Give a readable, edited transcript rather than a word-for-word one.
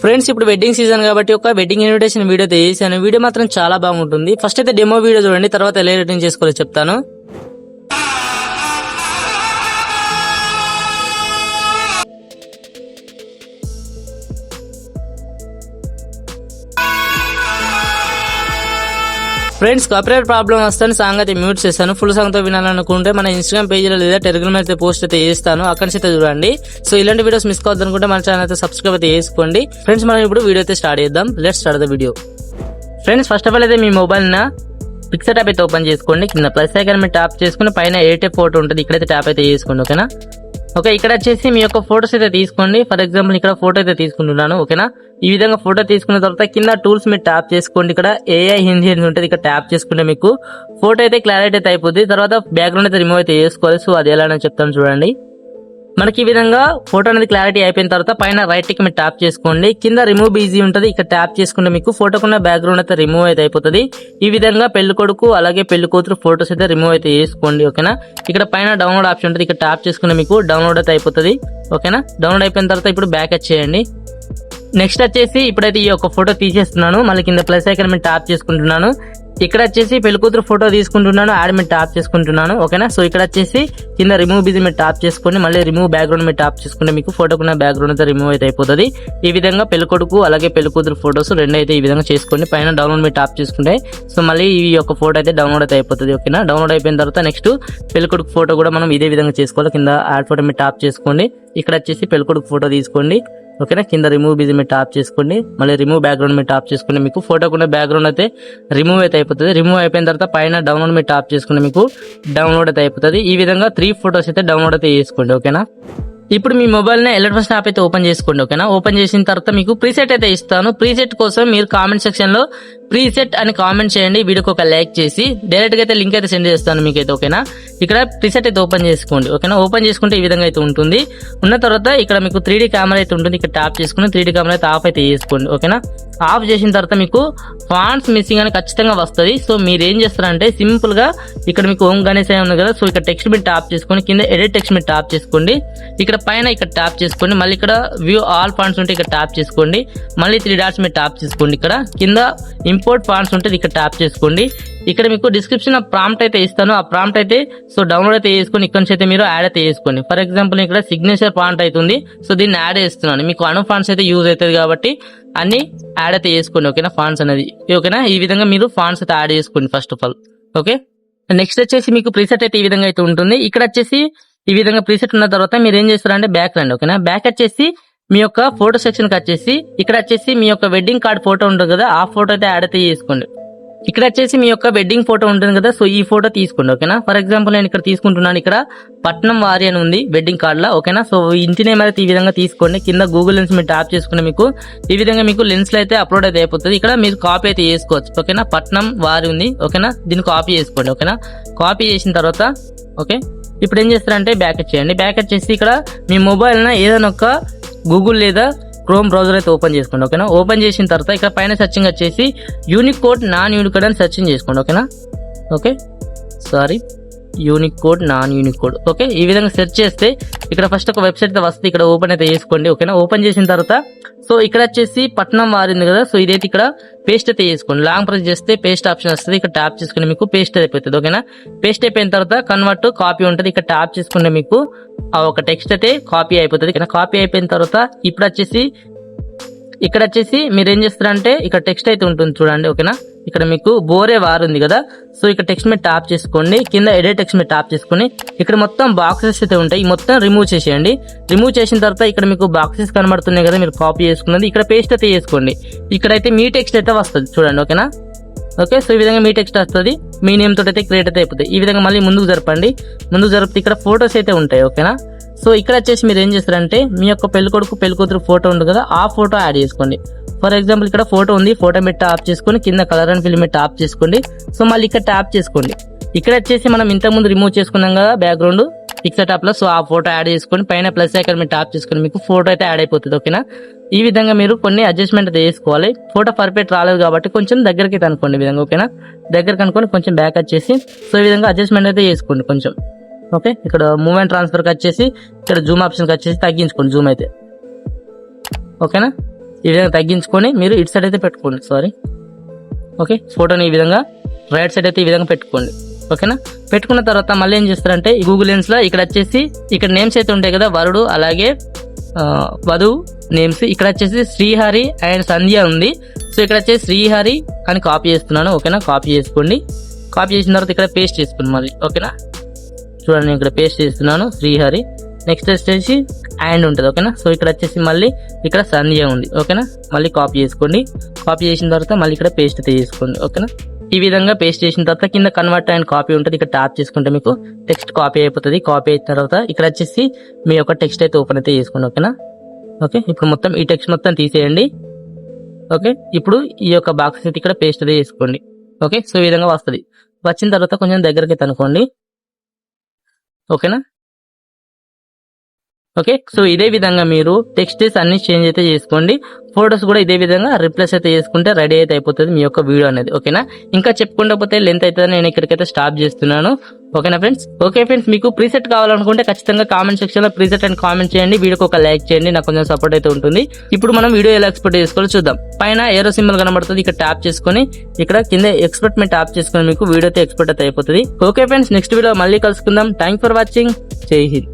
Friends ఇప్పుడు wedding season కాబట్టి ఒక వెడ్డింగ్ ఇన్విటేషన్ వీడియో చేశాను. వీడియో మాత్రం చాలా బాగుంటుంది. ఫస్ట్ అయితే డెమో వీడియో చూడండి, తర్వాత ఎలా ఎడిటింగ్ చేసుకోవాలో చెప్తాను. ఫ్రెండ్స్ కాపీరైట్ ప్రాబ్లం వస్తాను సాంగ్ అయితే మ్యూట్ చేస్తాను. ఫుల్ సాంగ్ తో వినాలనుకుంటే మన ఇన్స్టాగ్రామ్ పేజీలో లేదా టెలిగ్రామ్ అయితే పోస్ట్ అయితే చేస్తాను, అక్కడి నుంచి అయితే చూడండి. సో ఇలాంటి వీడియోస్ మిస్ కావద్దు అనుకుంటే మన ఛానల్ అయితే సబ్స్క్రైబ్ అయితే చేసుకోండి. ఫ్రెండ్స్ మనం ఇప్పుడు వీడియో అయితే స్టార్ట్ చేద్దాం. Let's start the video. Friends first of all అయితే మీ మొబైల్ నా పిక్చర్ ట్యాప్ అయితే ఓపెన్ చేసుకోండి. కింద ప్లస్ ఐకాన్ మీద ట్యాప్ చేసుకుని పైన ఎడిట్ ఫోటో ఉంటుంది, ఇక్కడైతే ట్యాప్ అయితే చేసుకోండి. ఓకేనా. ఓకే, ఇక్కడ వచ్చేసి మీ యొక్క ఫోటోస్ అయితే తీసుకోండి. ఫర్ ఎగ్జాంపుల్ ఇక్కడ ఫోటో అయితే తీసుకుంటున్నాను. ఓకేనా. ఈ విధంగా ఫోటో తీసుకున్న తర్వాత కింద టూల్స్ మీరు ట్యాప్ చేసుకోండి. ఇక్కడ ఏఐ హిందీ అని ఉంటుంది, ఇక్కడ ట్యాప్ చేసుకుంటే మీకు ఫోటో అయితే క్లారిటీ అయితే అయిపోతుంది. తర్వాత బ్యాక్గ్రౌండ్ అయితే రిమూవ్ అయితే చేసుకోవాలి. సో అది ఎలా అని చెప్తాను చూడండి. మనకి ఈ విధంగా ఫోటో అనేది క్లారిటీ అయిపోయిన తర్వాత పైన రైట్ కి మీరు ట్యాప్ చేసుకోండి. కింద రిమూవ్ ఈజీ ఉంటుంది, ఇక్కడ ట్యాప్ చేసుకుంటే మీకు ఫోటోకున్న బ్యాక్గ్రౌండ్ అయితే రిమూవ్ అయితే అయిపోతుంది. ఈ విధంగా పెళ్లి కొడుకు అలాగే పెళ్లి కూతురు ఫోటోస్ అయితే రిమూవ్ అయితే చేసుకోండి. ఓకేనా. ఇక్కడ పైన డౌన్లోడ్ ఆప్షన్ ఉంటుంది, ఇక్కడ ట్యాప్ చేసుకుంటే మీకు డౌన్లోడ్ అయితే అయిపోతుంది. ఓకేనా. డౌన్లోడ్ అయిపోయిన తర్వాత ఇప్పుడు బ్యాక్ వచ్చేయండి. నెక్స్ట్ వచ్చేసి ఇప్పుడైతే ఈ యొక్క ఫోటో తీసేస్తున్నాను. మళ్ళీ కింద ప్లస్ ఐకాన్ మీద ట్యాప్ చేసుకుంటున్నాను. ఇక్కడ వచ్చేసి పెళ్లి కూతురు ఫోటో తీసుకుంటున్నాను, యాడ్ మీద ట్యాప్ చేసుకుంటున్నాను. ఓకేనా. సో ఇక్కడ వచ్చేసి కింద రిమూవ్ బిజీ మీద ట్యాప్ చేసుకుని మళ్ళీ రిమూవ్ బ్యాక్గ్రౌండ్ మీద ట్యాప్ చేసుకుంటే మీకు ఫోటోకున్న బ్యాక్గ్రౌండ్ అయితే రిమూవ్ అయితే అయిపోతుంది. ఈ విధంగా పెళ్లి కొడుకు అలాగే పెళ్లి కూతురు ఫోటోస్ రెండు అయితే ఈ విధంగా చేసుకోండి. పైన డౌన్లోడ్ మీద ట్యాప్ చేసుకుంటే సో మళ్ళీ ఈ యొక్క ఫోటో అయితే డౌన్లోడ్ అయితే అయిపోతుంది. ఓకేనా. డౌన్లోడ్ అయిపోయిన తర్వాత నెక్స్ట్ పెళ్లి కొడుకు ఫోటో కూడా మనం ఇదే విధంగా చేసుకోవాలి. కింద యాడ్ ఫోటో మీద ట్యాప్ చేసుకోండి. ఇక్కడ వచ్చేసి పెళ్లి కొడుకు ఫోటో తీసుకోండి. ఓకేనా. కింద రిమూవ్ బిజీ మీద ట్యాప్ చేసుకోండి, మళ్ళీ రిమూవ్ బ్యాక్గ్రౌండ్ మీద ట్యాప్ చేసుకుని మీకు ఫోటోకున్న బ్యాక్గ్రౌండ్ అయితే రిమూవ్ అయితే అయిపోతుంది. రిమూవ్ అయిపోయిన తర్వాత పైన డౌన్లోడ్ మీద ట్యాప్ చేసుకుని మీకు డౌన్లోడ్ అయితే అయిపోతుంది. ఈ విధంగా 3 ఫోటోస్ అయితే డౌన్లోడ్ అయితే చేసుకోండి. ఓకేనా. ఇప్పుడు మీ మొబైల్ ని ఎలక్ట్రానిక్స్ యాప్ అయితే ఓపెన్ చేసుకోండి. ఓకేనా. ఓపెన్ చేసిన తర్వాత మీకు ప్రీసెట్ అయితే ఇస్తాను. ప్రీసెట్ కోసం మీరు కామెంట్ సెక్షన్ లో ప్రీసెట్ అని కామెంట్ చేయండి, వీడియోకి ఒక లైక్ చేసి డైరెక్ట్ గా అయితే లింక్ అయితే సెండ్ చేస్తాను మీకైతే. ఓకేనా. ఇక్కడ ప్రీసెట్ అయితే ఓపెన్ చేసుకోండి. ఓకేనా. ఓపెన్ చేసుకుంటే ఈ విధంగా అయితే ఉంటుంది. ఉన్న తర్వాత ఇక్కడ మీకు 3D కెమెరా అయితే ఉంటుంది, ఇక్కడ ట్యాప్ చేసుకుని 3D కెమెరా అయితే ఆఫ్ అయితే చేసుకోండి. ఓకేనా. ఆఫ్ చేసిన తర్వాత మీకు ఫాంట్స్ మిస్సింగ్ అని ఖచ్చితంగా వస్తుంది. సో మీరు ఏం చేస్తారంటే సింపుల్ గా ఇక్కడ మీకు ఓం గణేష్ ఉంది కదా, సో ఇక్కడ టెక్స్ట్ మీద ట్యాప్ చేసుకొని కింద ఎడిట్ టెక్స్ట్ మీద ట్యాప్ చేసుకోండి. ఇక్కడ పైన ఇక్కడ ట్యాప్ చేసుకోండి, మళ్ళీ ఇక్కడ వ్యూ ఆల్ ఫాంట్స్ ఉంటే ఇక్కడ ట్యాప్ చేసుకోండి, మళ్ళీ 3 డాట్స్ మీద ట్యాప్ చేసుకోండి. ఇక్కడ కింద ఇంపోర్ట్ ఫాంట్స్ ఉంటుంది, ఇక్కడ ట్యాప్ చేసుకోండి. ఇక్కడ మీకు డిస్క్రిప్షన్ ప్రాంప్ట్ అయితే ఇస్తాను, ఆ ప్రాంప్ట్ అయితే సో డౌన్లోడ్ అయితే చేసుకొని ఇక్కడ నుంచి అయితే మీరు యాడ్ అయితే చేసుకోండి. ఫర్ ఎగ్జాంపుల్ ఇక్కడ సిగ్నేచర్ ఫాంట్ అవుతుంది, సో దీన్ని యాడ్ చేస్తున్నాను. మీకు అను ఫాంట్స్ అయితే యూజ్ అవుతుంది కాబట్టి అన్ని యాడ్ అయితే చేసుకోండి. ఓకేనా. ఫాంట్స్ అనేది ఓకేనా. ఈ విధంగా మీరు ఫాంట్స్ అయితే యాడ్ చేసుకోండి first of all. Okay. Next వచ్చేసి మీకు ప్రీసెట్ అయితే ఈ విధంగా అయితే ఉంటుంది. ఇక్కడ వచ్చేసి ఈ విధంగా ప్రీసెట్ ఉన్న తర్వాత మీరు ఏం చేస్తారంటే బ్యాక్ రండి. ఓకేనా. బ్యాక్ వచ్చేసి మీ యొక్క ఫోటో సెక్షన్ కి వచ్చేసి ఇక్కడ వచ్చేసి మీ యొక్క వెడ్డింగ్ కార్డ్ ఫోటో ఉంటుంది కదా, ఆ ఫోటో అయితే యాడ్ అయితే చేసుకోండి. ఇక్కడ వచ్చేసి మీ యొక్క వెడ్డింగ్ ఫోటో ఉంటుంది కదా, సో ఈ ఫోటో తీసుకోండి. ఓకేనా. ఫర్ ఎగ్జాంపుల్ నేను ఇక్కడ తీసుకుంటున్నాను, ఇక్కడ పట్నం వారి అని ఉంది వెడ్డింగ్ కార్డ్ లో. ఓకేనా. సో ఇంటి నేమ్ అయితే ఈ విధంగా తీసుకోండి. కింద గూగుల్ లెన్స్ మీరు ట్యాప్ చేసుకుని మీకు ఈ విధంగా మీకు లెన్స్ లో అయితే అప్లోడ్ అయితే అయిపోతుంది. ఇక్కడ మీరు కాపీ అయితే చేసుకోవచ్చు. ఓకేనా. పట్నం వారి ఉంది. ఓకేనా. దీన్ని కాపీ చేసుకోండి. ఓకేనా. కాపీ చేసిన తర్వాత ఓకే ఇప్పుడు ఏం చేస్తారంటే బ్యాక్ చేయండి. బ్యాక్ వచ్చేసి ఇక్కడ మీ మొబైల్ న ఏదైనా ఒక గూగుల్ లేదా క్రోమ్ బ్రౌజర్ అయితే ఓపెన్ చేసుకోండి. ఓకేనా. ఓపెన్ చేసిన తర్వాత ఇక్కడ పైన సెర్చింగ్ వచ్చేసి యూనికోడ్ నాన్ యూనికోడ్ అని సెర్చింగ్ చేసుకోండి. ఓకేనా. Okay Unicode non Unicode. Okay. ఈ విధంగా సెర్చ్ చేస్తే ఇక్కడ ఫస్ట్ ఒక వెబ్సైట్ అయితే వస్తుంది, ఇక్కడ ఓపెన్ అయితే చేసుకోండి. ఓకేనా. ఓపెన్ చేసిన తర్వాత సో ఇక్కడ వచ్చేసి పట్నం వారింది కదా, సో ఇదైతే ఇక్కడ పేస్ట్ అయితే చేసుకోండి. లాంగ్ ప్రెస్ చేస్తే పేస్ట్ ఆప్షన్ వస్తుంది, ఇక్కడ ట్యాప్ చేసుకుని మీకు పేస్ట్ అయిపోతుంది. ఓకేనా. పేస్ట్ అయిపోయిన తర్వాత కన్వర్ట్ కాపీ ఉంటుంది, ఇక్కడ ట్యాప్ చేసుకుంటే మీకు ఆ ఒక టెక్స్ట్ అయితే కాపీ అయిపోతుంది. కాపీ అయిపోయిన తర్వాత ఇప్పుడు వచ్చేసి ఇక్కడ వచ్చేసి మీరు ఏం చేస్తారంటే ఇక్కడ టెక్స్ట్ అయితే ఉంటుంది చూడండి. ఓకేనా. ఇక్కడ మీకు బోరే వారు ఉంది కదా, సో ఇక్కడ టెక్స్ట్ మీద ట్యాప్ చేసుకోండి. కింద ఎడిట్ టెక్స్ట్ మీద ట్యాప్ చేసుకుని ఇక్కడ మొత్తం బాక్సెస్ అయితే ఉంటాయి, మొత్తం రిమూవ్ చేసేయండి. రిమూవ్ చేసిన తర్వాత ఇక్కడ మీకు బాక్సెస్ కనబడుతున్నాయి కదా, మీరు కాపీ చేసుకున్నది ఇక్కడ పేస్ట్ అయితే చేసుకోండి. ఇక్కడైతే మీ టెక్స్ట్ అయితే వస్తుంది చూడండి. ఓకేనా. ఓకే. సో ఈ విధంగా మీ టెక్స్ట్ వస్తుంది, మీ నేమ్ తోటి అయితే క్రియేట్ అయితే అయిపోతుంది. ఈ విధంగా మళ్ళీ ముందుకు జరపండి. ముందుకు జరిపితే ఇక్కడ ఫోటోస్ అయితే ఉంటాయి. ఓకేనా. సో ఇక్కడ వచ్చేసి మీరు ఏం చేస్తారంటే మీ యొక్క పెళ్లి కొడుకు పెళ్లి కూతురు ఫోటో ఉంది కదా, ఆ ఫోటో యాడ్ చేసుకోండి. ఫర్ ఎగ్జాంపుల్ ఇక్కడ ఫోటో ఉంది, ఫోటో మీద ట్యాప్ చేసుకుని కింద కలర్ అండ్ ఫిల్ మీద ట్యాప్ చేసుకోండి. సో మళ్ళీ ఇక్కడ ట్యాప్ చేసుకోండి. ఇక్కడ వచ్చేసి మనం ఇంతకుముందు రిమూవ్ చేసుకున్నాం కదా బ్యాక్గ్రౌండ్ పిక్చర్ టాప్ లో, సో ఆ ఫోటో యాడ్ చేసుకొని పైన ప్లస్ ఐకాన్ మీద ట్యాప్ చేసుకుని మీకు ఫోటో అయితే యాడ్ అయిపోతుంది. ఓకేనా. ఈ విధంగా మీరు కొన్ని అడ్జస్ట్మెంట్ అయితే చేసుకోవాలి. ఫోటో పర్ఫెక్ట్ రాలేదు కాబట్టి కొంచెం దగ్గరికి అనుకోండి ఈ విధంగా. ఓకేనా. దగ్గరికి అనుకోండి, కొంచెం బ్యాక్ వచ్చేసి సో ఈ విధంగా అడ్జస్ట్మెంట్ అయితే చేసుకోండి కొంచెం. ఓకే. ఇక్కడ మూవ్ అండ్ ట్రాన్స్ఫర్ కి వచ్చేసి ఇక్కడ జూమ్ ఆప్షన్ కి వచ్చేసి తగ్గించుకోండి జూమ్ అయితే. ఓకేనా. ఈ విధంగా తగ్గించుకొని మీరు ఇటు సైడ్ అయితే పెట్టుకోండి. ఓకే, ఫోటోని ఈ విధంగా రైట్ సైడ్ అయితే ఈ విధంగా పెట్టుకోండి. ఓకేనా, పెట్టుకున్న తర్వాత మళ్ళీ ఏం చేస్తారంటే ఈ గూగుల్ లెన్స్ లో ఇక్కడ వచ్చేసి ఇక్కడ నేమ్స్ అయితే ఉంటాయి కదా, వరుడు అలాగే వధువు నేమ్స్. ఇక్కడ వచ్చేసి శ్రీహరి అండ్ సంధ్య ఉంది. సో ఇక్కడ వచ్చేసి శ్రీహరి అని కాపీ చేస్తున్నాను. ఓకేనా, కాపీ చేసుకోండి. కాపీ చేసిన తర్వాత ఇక్కడ పేస్ట్ చేసుకోండి మళ్ళీ. ఓకేనా, చూడండి నేను ఇక్కడ పేస్ట్ చేస్తున్నాను శ్రీహరి. నెక్స్ట్ వచ్చేసి అండ్ ఉంటుంది. ఓకేనా, సో ఇక్కడ వచ్చేసి మళ్ళీ ఇక్కడ సంధ్య ఉంది. ఓకేనా, మళ్ళీ కాపీ చేసుకోండి. కాపీ చేసిన తర్వాత మళ్ళీ ఇక్కడ పేస్ట్ అయితే చేసుకోండి. ఓకేనా, ఈ విధంగా పేస్ట్ చేసిన తర్వాత కింద కన్వర్ట్ అండ్ కాపీ ఉంటుంది. ఇక్కడ ట్యాప్ చేసుకుంటే మీకు టెక్స్ట్ కాపీ అయిపోతుంది. కాపీ అయిన తర్వాత ఇక్కడ వచ్చేసి మీ యొక్క టెక్స్ట్ అయితే ఓపెన్ అయితే చేసుకోండి. ఓకేనా, ఓకే, ఇప్పుడు మొత్తం ఈ టెక్స్ట్ మొత్తం తీసేయండి. ఓకే, ఇప్పుడు ఈ యొక్క బాక్స్ అయితే ఇక్కడ పేస్ట్ అయితే చేసుకోండి. ఓకే, సో ఈ విధంగా వస్తుంది. వచ్చిన తర్వాత కొంచెం దగ్గరికి అనుకోండి. ఓకేనా, ఓకే, సో ఇదే విధంగా మీరు టెక్స్టెస్ అన్ని చేంజ్ అయితే చేసుకోండి. ఫోటోస్ కూడా ఇదే విధంగా రిప్లేస్ అయితే చేసుకుంటే రెడీ అయితే అయిపోతుంది మీ యొక్క వీడియో అనేది. ఓకేనా, ఇంకా చెప్పుకుంటే లెంత్ అయితే నేను ఇక్కడికైతే స్టాప్ చేస్తున్నాను. ఓకేనా ఫ్రెండ్స్, ఓకే ఫ్రెండ్స్, మీకు ప్రీసెట్ కావాలనుకుంటే ఖచ్చితంగా కామెంట్ సెక్షన్ లో ప్రీసెట్ అని కామెంట్ చేయండి. వీడియోకి ఒక లైక్ చేయండి, నాకు కొంచెం సపోర్ట్ అయితే ఉంటుంది. ఇప్పుడు మనం వీడియో ఎలా ఎక్స్పోర్ట్ చేసుకోవాలో చూద్దాం. పైన ఏరో సింబల్ కనబడుతుంది, ఇక్కడ ట్యాప్ చేసుకుని ఇక్కడ కింద ఎక్స్పోర్ట్ మీద ట్యాప్ చేసుకుని మీకు వీడియో అయితే ఎక్స్పోర్ట్ అయితే అయిపోతుంది. ఓకే ఫ్రెండ్స్, నెక్స్ట్ వీడియో మళ్ళీ కలుసుకుందాం. Thank for watching. జై హింద్.